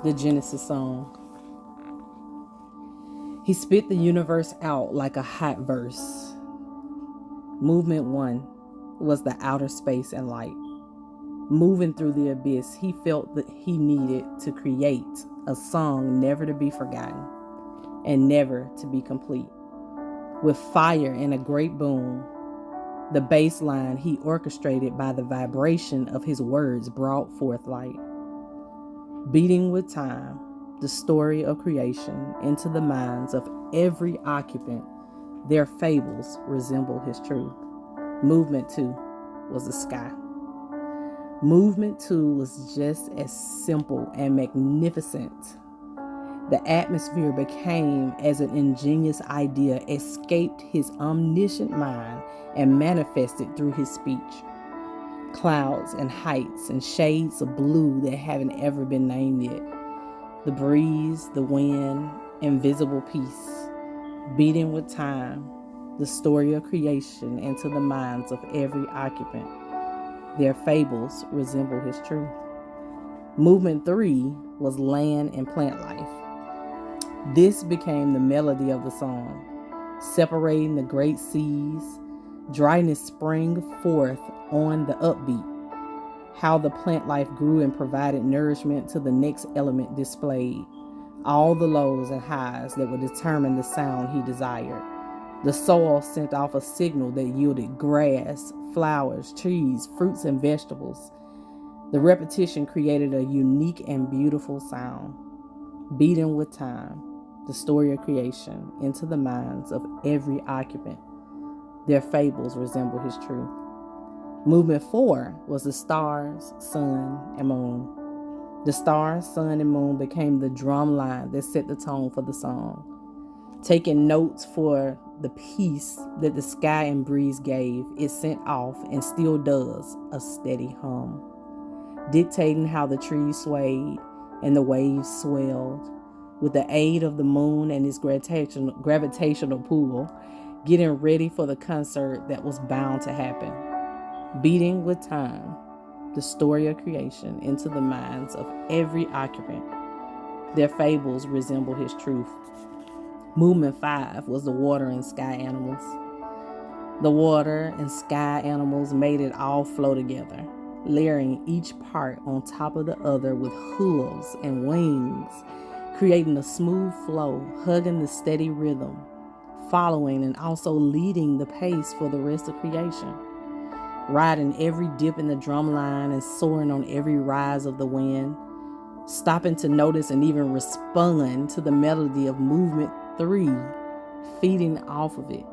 The Genesis song. He spit the universe out like a hot verse. Movement 1 was the outer space and light. Moving through the abyss, he felt that he needed to create a song never to be forgotten and never to be complete. With fire and a great boom, the bass line he orchestrated by the vibration of his words brought forth light. Beating with time, the story of creation into the minds of every occupant, their fables resemble his truth. Movement 2 was the sky. Movement 2 was just as simple and magnificent. The atmosphere became as an ingenious idea escaped his omniscient mind and manifested through his speech. Clouds and heights and shades of blue that haven't ever been named yet. The breeze, the wind, invisible peace. Beating with time, the story of creation into the minds of every occupant. Their fables resemble his truth. Movement 3 was land and plant life. This became the melody of the song, separating the great seas. Dryness sprang forth on the upbeat. How the plant life grew and provided nourishment to the next element displayed. All the lows and highs that would determine the sound he desired. The soil sent off a signal that yielded grass, flowers, trees, fruits, and vegetables. The repetition created a unique and beautiful sound. Beating with time, the story of creation into the minds of every occupant. Their fables resemble his truth. Movement 4 was the stars, sun, and moon. The stars, sun, and moon became the drum line that set the tone for the song. Taking notes for the peace that the sky and breeze gave, it sent off and still does a steady hum, dictating how the trees swayed and the waves swelled. With the aid of the moon and its gravitational pull, getting ready for the concert that was bound to happen. Beating with time, the story of creation into the minds of every occupant. Their fables resemble his truth. Movement 5 was the water and sky animals. The water and sky animals made it all flow together, layering each part on top of the other with hooves and wings, creating a smooth flow, hugging the steady rhythm, following and also leading the pace for the rest of creation. Riding every dip in the drum line and soaring on every rise of the wind, stopping to notice and even respond to the melody of movement 3, feeding off of it,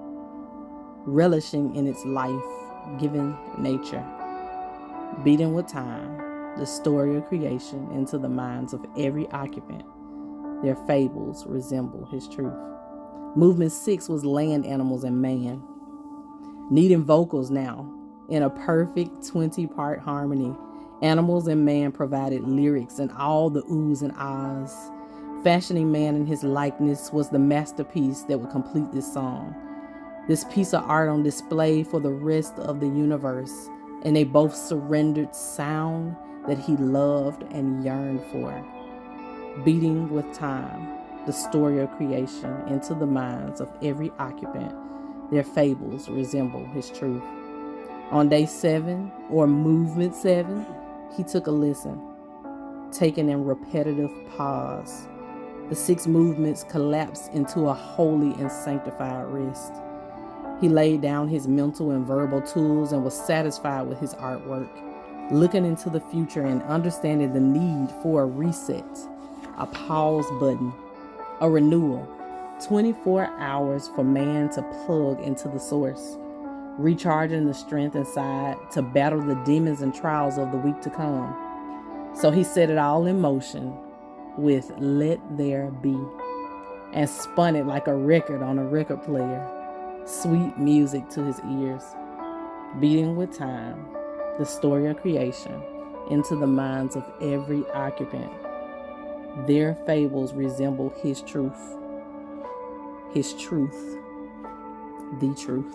relishing in its life-giving nature. Beating with time, the story of creation into the minds of every occupant. Their fables resemble his truth. Movement 6 was land animals and man. Needing vocals now, in a perfect 20-part harmony, animals and man provided lyrics and all the oohs and ahs. Fashioning man in his likeness was the masterpiece that would complete this song. This piece of art on display for the rest of the universe, and they both surrendered sound that he loved and yearned for. Beating with time, the story of creation into the minds of every occupant. Their fables resemble his truth. On day 7, or movement 7, he took a listen, taking in repetitive pause. The 6 movements collapsed into a holy and sanctified rest. He laid down his mental and verbal tools and was satisfied with his artwork, looking into the future and understanding the need for a reset, a pause button, a renewal, 24 hours for man to plug into the source, recharging the strength inside to battle the demons and trials of the week to come. So he set it all in motion with Let There Be and spun it like a record on a record player, sweet music to his ears. Beating with time, the story of creation into the minds of every occupant. Their fables resemble his truth. His truth, the truth.